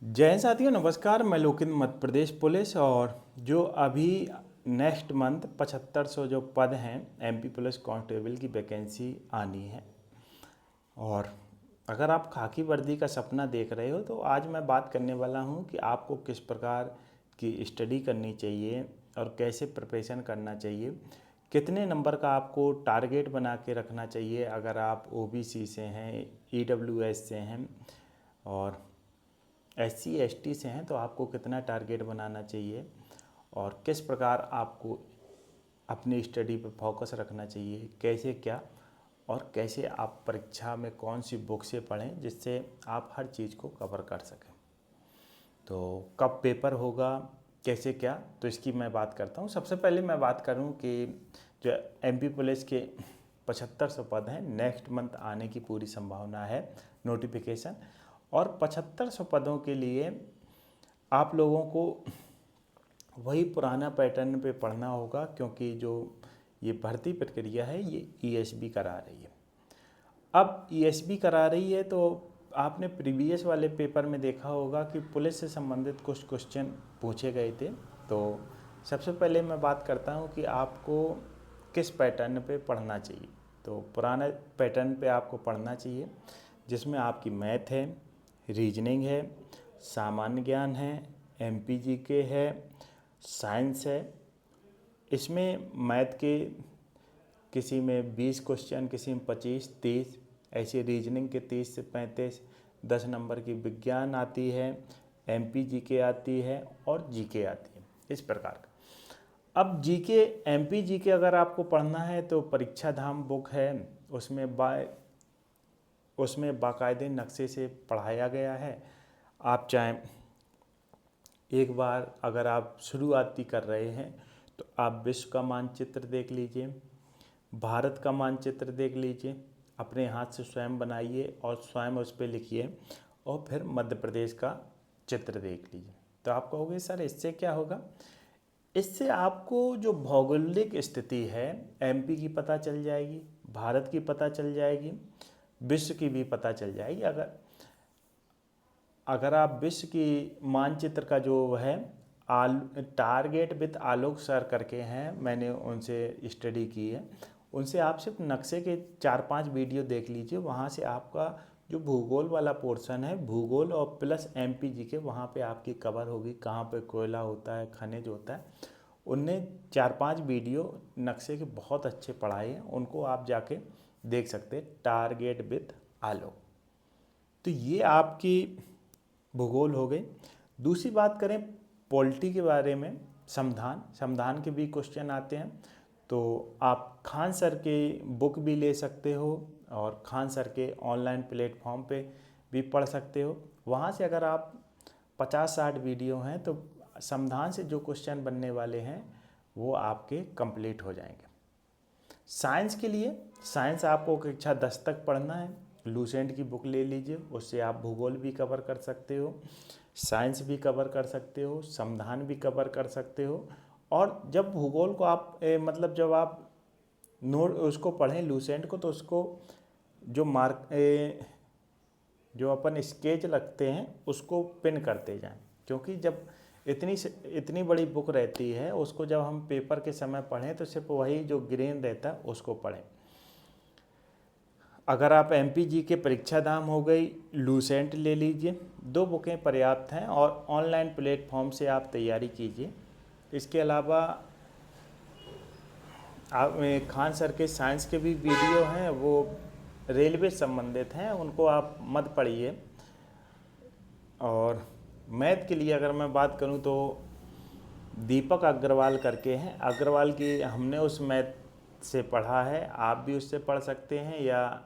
जय हिंद साथियों, नमस्कार। मैं लोकिन मध्य प्रदेश पुलिस और जो अभी नेक्स्ट मंथ 7500 जो पद हैं एमपी पुलिस कांस्टेबल की वैकेंसी आनी है। और अगर आप खाकी वर्दी का सपना देख रहे हो तो आज मैं बात करने वाला हूं कि आपको किस प्रकार की स्टडी करनी चाहिए और कैसे प्रिपरेशन करना चाहिए, कितने नंबर का आपको टारगेट बना के रखना चाहिए अगर आप ओबीसी से हैं, ईडब्ल्यूएस से हैं और एससी एसटी से हैं तो आपको कितना टारगेट बनाना चाहिए और किस प्रकार आपको अपनी स्टडी पर फोकस रखना चाहिए, कैसे क्या और कैसे आप परीक्षा में कौन सी बुक से पढ़ें जिससे आप हर चीज़ को कवर कर सकें। तो कब पेपर होगा, कैसे क्या, तो इसकी मैं बात करता हूँ। सबसे पहले मैं बात करूँ कि जो एमपी पुलिस के 7500 पद हैं, नेक्स्ट मंथ आने की पूरी संभावना है नोटिफिकेशन। और 7500 पदों के लिए आप लोगों को वही पुराना पैटर्न पे पढ़ना होगा, क्योंकि जो ये भर्ती प्रक्रिया है ये ईएसबी करा रही है। अब ईएसबी करा रही है तो आपने प्रीवियस वाले पेपर में देखा होगा कि पुलिस से संबंधित कुछ क्वेश्चन पूछे गए थे। तो सबसे पहले मैं बात करता हूँ कि आपको किस पैटर्न पे पढ़ना चाहिए। तो पुराने पैटर्न पे आपको पढ़ना चाहिए जिसमें आपकी मैथ है, रीजनिंग है, सामान्य ज्ञान है, एमपीजीके है, साइंस है। इसमें मैथ के किसी में 20 क्वेश्चन, किसी में 25, 30, ऐसे रीजनिंग के 30 से 35, 10 नंबर की विज्ञान आती है, एमपीजीके आती है और जीके आती है, इस प्रकार का। अब जीके एमपीजीके अगर आपको पढ़ना है तो परीक्षा धाम बुक है, उसमें बाकायदे नक्शे से पढ़ाया गया है। आप चाहें एक बार अगर आप शुरुआती कर रहे हैं तो आप विश्व का मानचित्र देख लीजिए, भारत का मानचित्र देख लीजिए, अपने हाथ से स्वयं बनाइए और स्वयं उस पर लिखिए और फिर मध्य प्रदेश का चित्र देख लीजिए। तो आप कहोगे सर इससे क्या होगा? इससे आपको जो भौगोलिक स्थिति है एमपी की पता चल जाएगी, भारत की पता चल जाएगी, विश्व की भी पता चल जाएगी। अगर आप विश्व की मानचित्र का जो है टारगेट विद आलोक सर करके हैं, मैंने उनसे स्टडी की है, उनसे आप सिर्फ नक्शे के 4-5 वीडियो देख लीजिए। वहाँ से आपका जो भूगोल वाला पोर्शन है, भूगोल और प्लस एमपीजी के, वहाँ पे आपकी कवर होगी कहाँ पे कोयला होता है, खनिज होता है। उनने 4-5 वीडियो नक्शे के बहुत अच्छे पढ़ाए हैं, उनको आप जाके देख सकते हैं, टारगेट विद आलोक। तो ये आपकी भूगोल हो गई। दूसरी बात करें पॉलिटी के बारे में, संविधान के भी क्वेश्चन आते हैं। तो आप खान सर के बुक भी ले सकते हो और खान सर के ऑनलाइन प्लेटफॉर्म पे भी पढ़ सकते हो। वहाँ से अगर आप 50-60 वीडियो हैं तो संविधान से जो क्वेश्चन बनने वाले हैं वो आपके कंप्लीट हो जाएंगे। साइंस के लिए, साइंस आपको कक्षा 10 तक पढ़ना है, लूसेंट की बुक ले लीजिए, उससे आप भूगोल भी कवर कर सकते हो, साइंस भी कवर कर सकते हो, संविधान भी कवर कर सकते हो। और जब भूगोल को आप मतलब जब आप नोट उसको पढ़ें लूसेंट को, तो उसको जो जो अपन स्केच लगते हैं उसको पिन करते जाएं, क्योंकि जब इतनी बड़ी बुक रहती है उसको जब हम पेपर के समय पढ़ें तो सिर्फ वही जो ग्रीन रहता है उसको पढ़ें। अगर आप एमपीजी के परीक्षा धाम हो गई, लूसेंट ले लीजिए, 2 बुकें पर्याप्त हैं और ऑनलाइन प्लेटफॉर्म से आप तैयारी कीजिए। इसके अलावा आप खान सर के साइंस के भी वीडियो हैं, वो रेलवे संबंधित हैं, उनको आप मत पढ़िए। और मैथ के लिए अगर मैं बात करूं तो दीपक अग्रवाल करके हैं, अग्रवाल की हमने उस मैथ से पढ़ा है, आप भी उससे पढ़ सकते हैं। या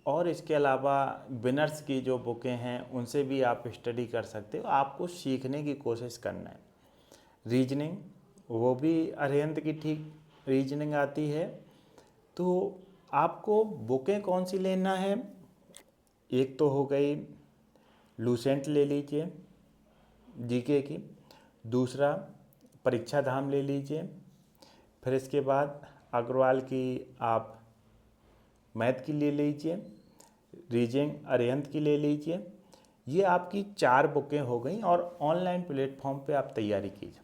और इसके अलावा विनर्स की जो बुकें हैं उनसे भी आप स्टडी कर सकते हो। आपको सीखने की कोशिश करना है। रीजनिंग, वो भी अरिहंत की ठीक रीजनिंग आती है। तो आपको बुकें कौन सी लेना है? एक तो हो गई लूसेंट ले लीजिए जीके की, दूसरा परीक्षा धाम ले लीजिए, फिर इसके बाद अग्रवाल की आप मैथ की ले लीजिए, रीजनिंग अरिहंत की ले लीजिए, ये आपकी 4 बुकें हो गई और ऑनलाइन प्लेटफॉर्म पे आप तैयारी कीजिए।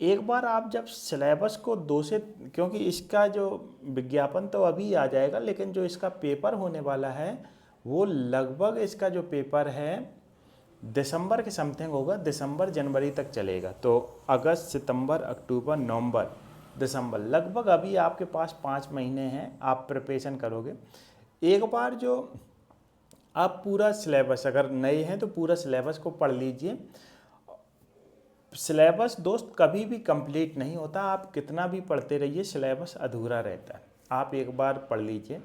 एक बार आप जब सिलेबस को 2 से, क्योंकि इसका जो विज्ञापन तो अभी आ जाएगा, लेकिन जो इसका पेपर होने वाला है वो लगभग, इसका जो पेपर है दिसंबर के समथिंग होगा, दिसंबर जनवरी तक चलेगा। तो अगस्त, सितंबर, अक्टूबर, नवंबर, दिसंबर, लगभग अभी आपके पास 5 महीने हैं, आप प्रिपरेशन करोगे। एक बार जो आप पूरा सिलेबस, अगर नए हैं तो पूरा सिलेबस को पढ़ लीजिए। सिलेबस दोस्त कभी भी कंप्लीट नहीं होता, आप कितना भी पढ़ते रहिए सिलेबस अधूरा रहता है। आप एक बार पढ़ लीजिए।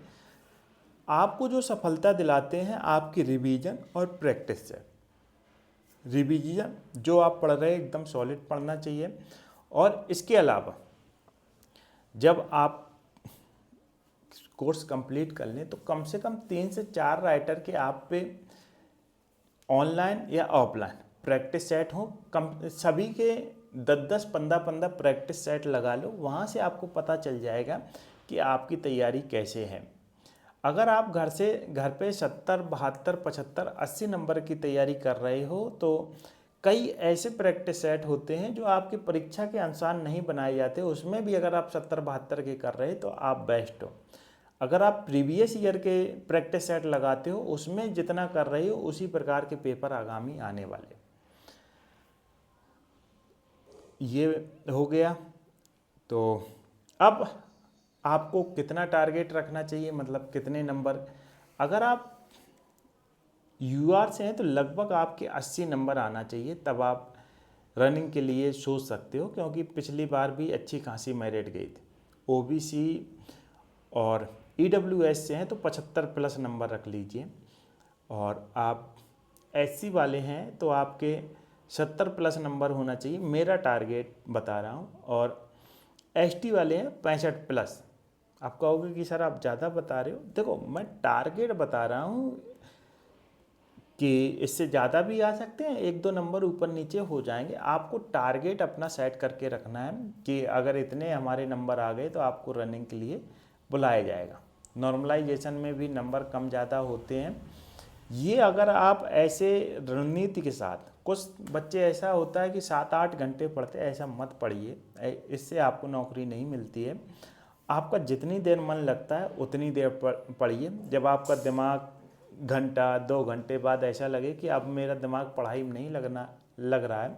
आपको जो सफलता दिलाते हैं आपकी रिवीजन और प्रैक्टिस से। रिवीजन जो आप पढ़ रहे हैं एकदम सॉलिड पढ़ना चाहिए। और इसके अलावा जब आप कोर्स कंप्लीट कर लें तो कम से कम 3 से 4 राइटर के आप पे ऑनलाइन या ऑफलाइन प्रैक्टिस सेट हो। कम सभी के 10-10, 15-15 प्रैक्टिस सेट लगा लो। वहाँ से आपको पता चल जाएगा कि आपकी तैयारी कैसे है। अगर आप घर पे 70, 72, 75, 80 नंबर की तैयारी कर रहे हो तो कई ऐसे प्रैक्टिस सेट होते हैं जो आपकी परीक्षा के अनुसार नहीं बनाए जाते। उसमें भी अगर आप 70, 72 के कर रहे तो आप बेस्ट हो। अगर आप प्रीवियस ईयर के प्रैक्टिस सेट लगाते हो, उसमें जितना कर रहे हो उसी प्रकार के पेपर आगामी आने वाले। ये हो गया। तो अब आपको कितना टारगेट रखना चाहिए, मतलब कितने नंबर। अगर आप यूआर से हैं तो लगभग आपके 80 नंबर आना चाहिए, तब आप रनिंग के लिए सोच सकते हो, क्योंकि पिछली बार भी अच्छी खासी मेरिट गई थी। ओबीसी और ईडब्ल्यूएस से हैं तो 75 प्लस नंबर रख लीजिए। और आप एससी वाले हैं तो आपके 70 प्लस नंबर होना चाहिए, मेरा टारगेट बता रहा हूँ। और एसटी वाले हैं 65 प्लस। आप कहोगे कि सर आप ज़्यादा बता रहे हो। देखो, मैं टारगेट बता रहा हूँ कि इससे ज़्यादा भी आ सकते हैं, 1-2 नंबर ऊपर नीचे हो जाएंगे। आपको टारगेट अपना सेट करके रखना है कि अगर इतने हमारे नंबर आ गए तो आपको रनिंग के लिए बुलाया जाएगा। नॉर्मलाइजेशन में भी नंबर कम ज़्यादा होते हैं। ये अगर आप ऐसे रणनीति के साथ, कुछ बच्चे ऐसा होता है कि 7-8 घंटे पढ़ते हैं, ऐसा मत पढ़िए, इससे आपको नौकरी नहीं मिलती है। आपका जितनी देर मन लगता है उतनी देर पढ़िए। जब आपका दिमाग घंटा 2 घंटे बाद ऐसा लगे कि अब मेरा दिमाग पढ़ाई में नहीं लग रहा है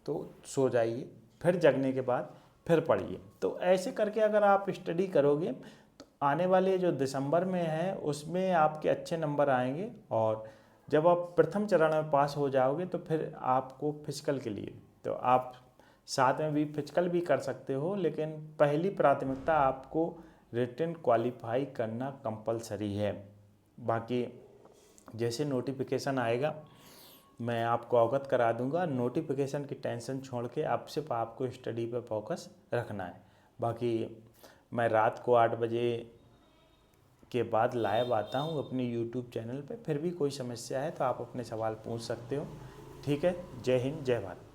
तो सो जाइए, फिर जगने के बाद फिर पढ़िए। तो ऐसे करके अगर आप स्टडी करोगे तो आने वाले जो दिसंबर में है उसमें आपके अच्छे नंबर आएंगे। और जब आप प्रथम चरण में पास हो जाओगे तो फिर आपको फिजिकल के लिए, तो आप साथ में भी फिजिकल भी कर सकते हो, लेकिन पहली प्राथमिकता आपको रिटन क्वालिफाई करना कंपलसरी है। बाकी जैसे नोटिफिकेशन आएगा मैं आपको अवगत करा दूंगा। नोटिफिकेशन की टेंशन छोड़ के अब सिर्फ आपको स्टडी पे फोकस रखना है। बाकी मैं रात को 8 बजे के बाद लाइव आता हूँ अपने यूट्यूब चैनल पे। फिर भी कोई समस्या है तो आप अपने सवाल पूछ सकते हो। ठीक है, जय हिंद, जय भारत।